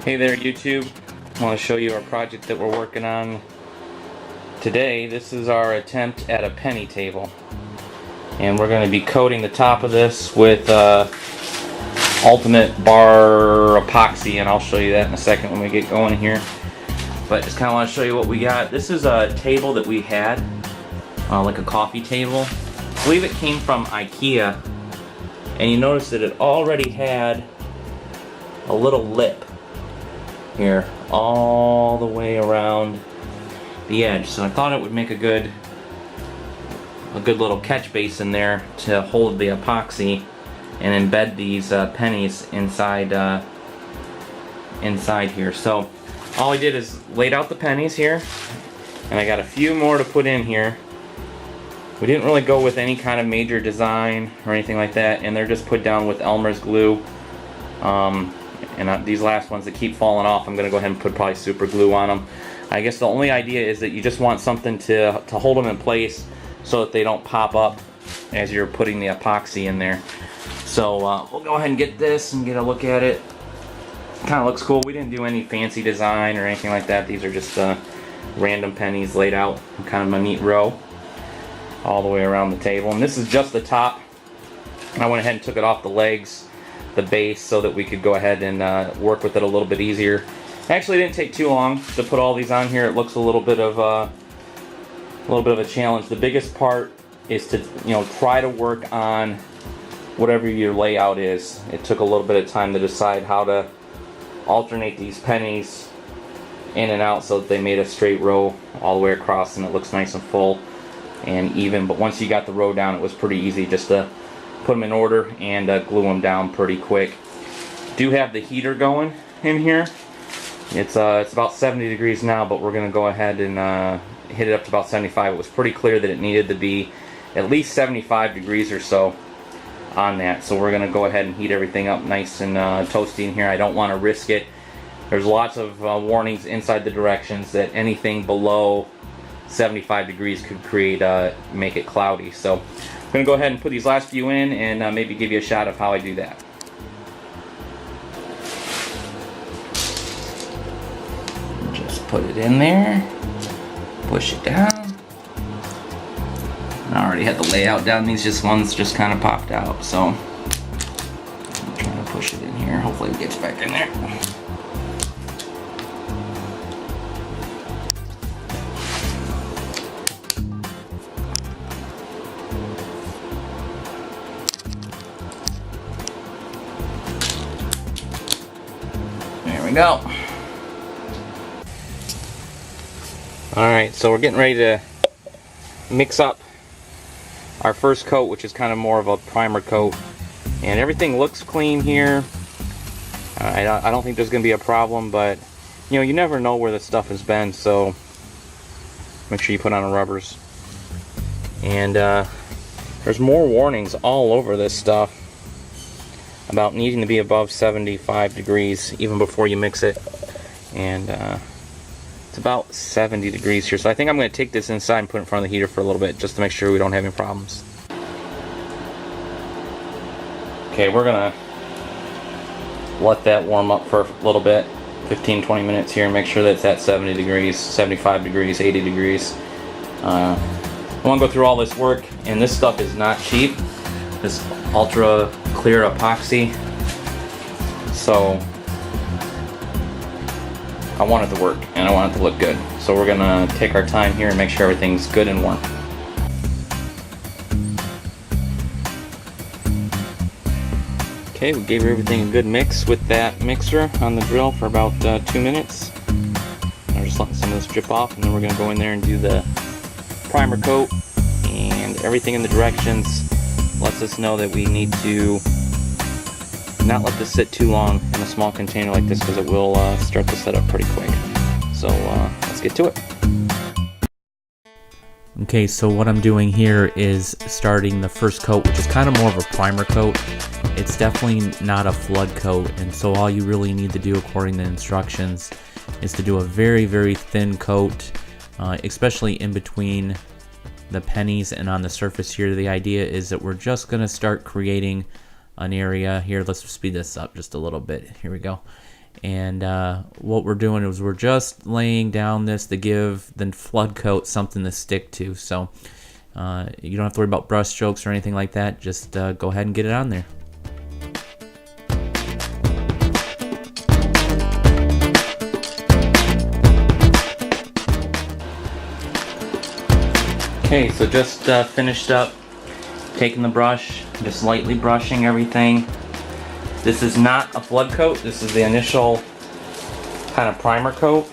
Hey there YouTube, I want to show you our project that we're working on today. This is our attempt at a penny table, and we're going to be coating the top of this with ultimate bar epoxy, and I'll show you that in a second when we get going here. But just kind of want to show you what we got. This is a table that we had, like a coffee table. I believe it came from IKEA, and you notice that it already had a little lip here all the way around the edge, so I thought it would make a good little catch basin there to hold the epoxy and embed these pennies inside here. So all I did is laid out the pennies here, and I got a few more to put in here. We didn't really go with any kind of major design or anything like that, and they're just put down with Elmer's glue. And these last ones that keep falling off, I'm going to go ahead and put probably super glue on them. I guess the only idea is that you just want something to hold them in place so that they don't pop up as you're putting the epoxy in there. So we'll go ahead and get this and get a look at it. Kind of looks cool. We didn't do any fancy design or anything like that. These are just random pennies laid out in kind of a neat row all the way around the table. And this is just the top. I went ahead and took it off the legs, the base, so that we could go ahead and work with it a little bit easier. Actually, it didn't take too long to put all these on here. It looks a little bit of a challenge. The biggest part is to try to work on whatever your layout is. It took a little bit of time to decide how to alternate these pennies in and out so that they made a straight row all the way across, and it looks nice and full and even. But once you got the row down, it was pretty easy just to put them in order and glue them down pretty quick. Do have the heater going in here. It's about 70 degrees now, but we're going to go ahead and hit it up to about 75. It was pretty clear that it needed to be at least 75 degrees or so on that. So we're going to go ahead and heat everything up nice and toasty in here. I don't want to risk it. There's lots of warnings inside the directions that anything below 75 degrees could make it cloudy. So I'm going to go ahead and put these last few in and maybe give you a shot of how I do that. Just put it in there, push it down. I already had the layout down. These ones just kind of popped out, so I'm trying to push it in here. Hopefully it gets back in there. There we go. Alright, so we're getting ready to mix up our first coat, which is kind of more of a primer coat, and everything looks clean here. I don't think there's going to be a problem, but you never know where the stuff has been, so make sure you put on the rubbers. And there's more warnings all over this stuff about needing to be above 75 degrees even before you mix it, and it's about 70 degrees here. So I think I'm going to take this inside and put it in front of the heater for a little bit just to make sure we don't have any problems. Okay, we're going to let that warm up for a little bit, 15-20 minutes here, and make sure that it's at 70 degrees, 75 degrees, 80 degrees. I want to go through all this work, and this stuff is not cheap, this ultra clear epoxy, so I want it to work and I want it to look good. So we're gonna take our time here and make sure everything's good and warm. Okay, we gave everything a good mix with that mixer on the grill for about 2 minutes. I'm just letting some of this drip off, and then we're gonna go in there and do the primer coat, and everything in the directions lets us know that we need to not let this sit too long in a small container like this, because it will start to set up pretty quick. So let's get to it. Okay, so what I'm doing here is starting the first coat, which is kind of more of a primer coat. It's definitely not a flood coat, and so all you really need to do according to instructions is to do a very, very thin coat, especially in between the pennies and on the surface here. The idea is that we're just going to start creating an area here. Let's speed this up just a little bit. Here we go. And what we're doing is we're just laying down this to give the flood coat something to stick to. So you don't have to worry about brush strokes or anything like that. Just go ahead and get it on there. Okay, so just finished up taking the brush, just lightly brushing everything. This is not a flood coat, this is the initial kind of primer coat.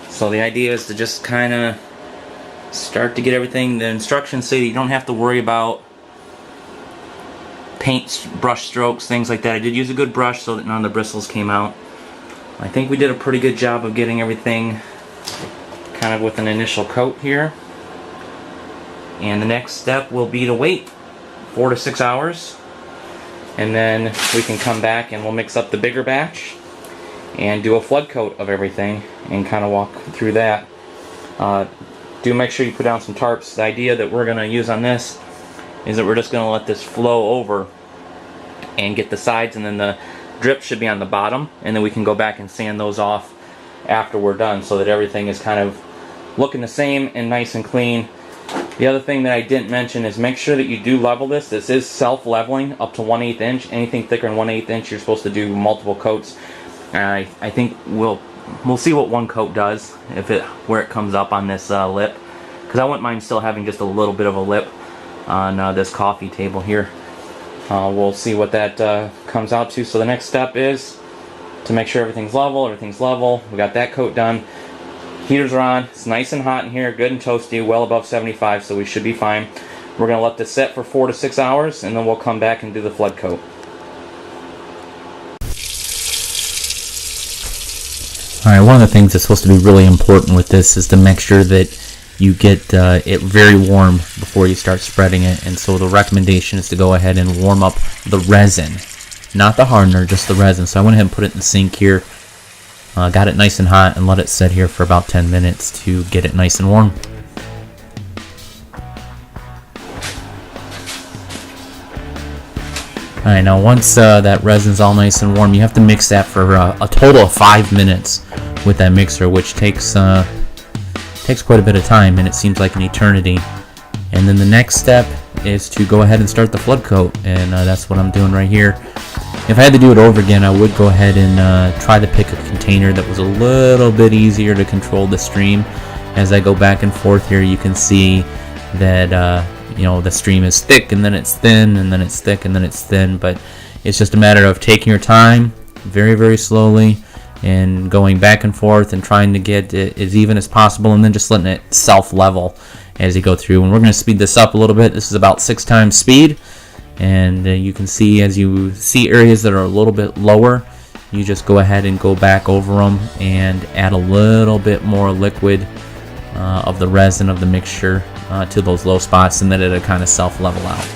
So the idea is to just kind of start to get everything. The instructions say that you don't have to worry about paint brush strokes, things like that. I did use a good brush so that none of the bristles came out. I think we did a pretty good job of getting everything kind of with an initial coat here. And the next step will be to wait 4 to 6 hours, and then we can come back and we'll mix up the bigger batch and do a flood coat of everything and kind of walk through that. Do make sure you put down some tarps. The idea that we're going to use on this is that we're just going to let this flow over and get the sides, and then the drip should be on the bottom, and then we can go back and sand those off after we're done so that everything is kind of looking the same and nice and clean. The other thing that I didn't mention is make sure that you do level this. This is self-leveling up to 1/8 inch. Anything thicker than 1/8 inch, you're supposed to do multiple coats. I think we'll see what one coat does, where it comes up on this lip, because I wouldn't mind still having just a little bit of a lip on this coffee table here. We'll see what that comes out to. So the next step is to make sure everything's level. We got that coat done. Heaters are on. It's nice and hot in here, good and toasty, well above 75, so we should be fine. We're going to let this set for 4 to 6 hours, and then we'll come back and do the flood coat. Alright, one of the things that's supposed to be really important with this is to make sure that you get it very warm before you start spreading it. And so the recommendation is to go ahead and warm up the resin, not the hardener, just the resin. So I went ahead and put it in the sink here. Got it nice and hot and let it sit here for about 10 minutes to get it nice and warm. Alright, now once that resin's all nice and warm, you have to mix that for a total of 5 minutes with that mixer, which takes quite a bit of time, and it seems like an eternity. And then the next step is to go ahead and start the flood coat, and that's what I'm doing right here. If I had to do it over again, I would go ahead and try to pick a container that was a little bit easier to control the stream. As I go back and forth here, you can see that the stream is thick, and then it's thin, and then it's thick, and then it's thin. But it's just a matter of taking your time very, very slowly and going back and forth and trying to get it as even as possible, and then just letting it self-level as you go through. And we're going to speed this up a little bit. This is about 6 times speed. And you can see, as you see areas that are a little bit lower, you just go ahead and go back over them and add a little bit more liquid of the resin of the mixture to those low spots, and then it'll kind of self-level out.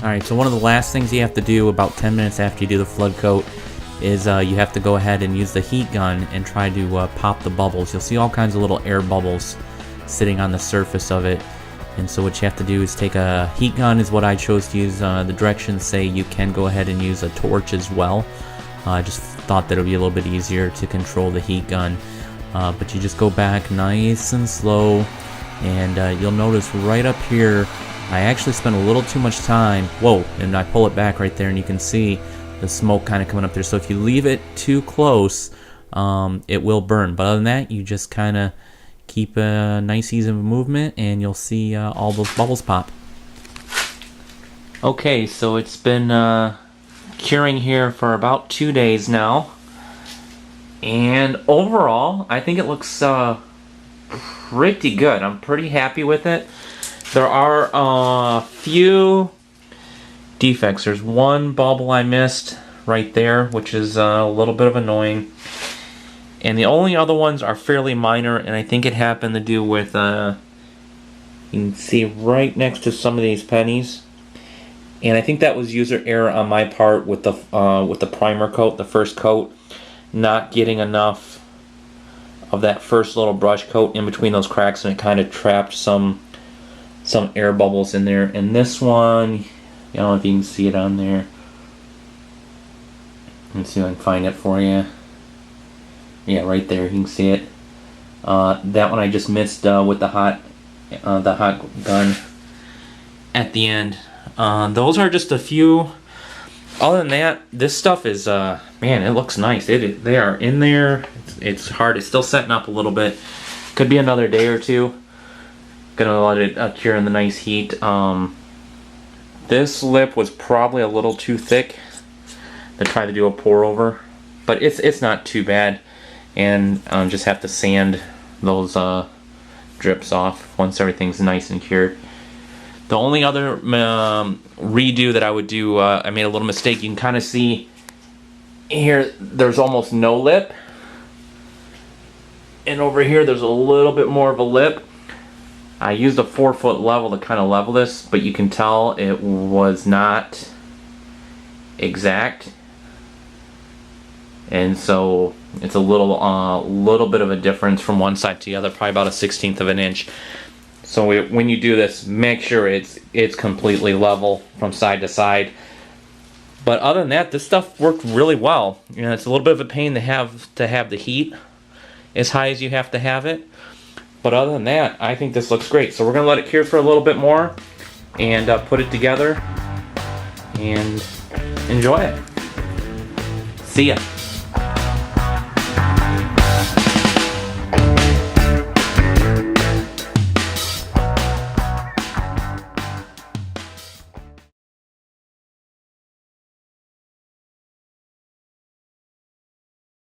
Alright, so one of the last things you have to do about 10 minutes after you do the flood coat is you have to go ahead and use the heat gun and try to pop the bubbles. You'll see all kinds of little air bubbles sitting on the surface of it. And so what you have to do is take a heat gun is what I chose to use. The directions say you can go ahead and use a torch as well. I just thought that it would be a little bit easier to control the heat gun. But you just go back nice and slow, and you'll notice right up here I actually spent a little too much time. Whoa, and I pull it back right there, and you can see the smoke kind of coming up there. So if you leave it too close, it will burn. But other than that, you just kind of keep a nice easy movement, and you'll see all those bubbles pop. Okay, so it's been curing here for about 2 days now, and overall I think it looks pretty good. I'm pretty happy with it. There are a few defects. There's one bubble I missed right there, which is a little bit of annoying. And the only other ones are fairly minor, and I think it happened to do with, you can see right next to some of these pennies. And I think that was user error on my part with the primer coat, the first coat, not getting enough of that first little brush coat in between those cracks, and it kind of trapped some air bubbles in there. And this one, I don't know if you can see it on there. Let's see if I can find it for you. Yeah, right there, you can see it. That one I just missed with the hot gun at the end. Those are just a few. Other than that, this stuff is, man, it looks nice. They are in there. It's hard. It's still setting up a little bit. Could be another day or two. Gonna let it cure in the nice heat. This lip was probably a little too thick to try to do a pour over, but it's not too bad. And just have to sand those drips off once everything's nice and cured. The only other redo that I would do, I made a little mistake. You can kind of see here, there's almost no lip. And over here, there's a little bit more of a lip. I used a 4-foot level to kind of level this, but you can tell it was not exact. And so it's a little bit of a difference from one side to the other, probably about a 1/16 of an inch. So when you do this, make sure it's completely level from side to side. But other than that, this stuff worked really well. You know, it's a little bit of a pain to have the heat as high as you have to have it. But other than that, I think this looks great. So we're gonna let it cure for a little bit more and put it together and enjoy it. See ya.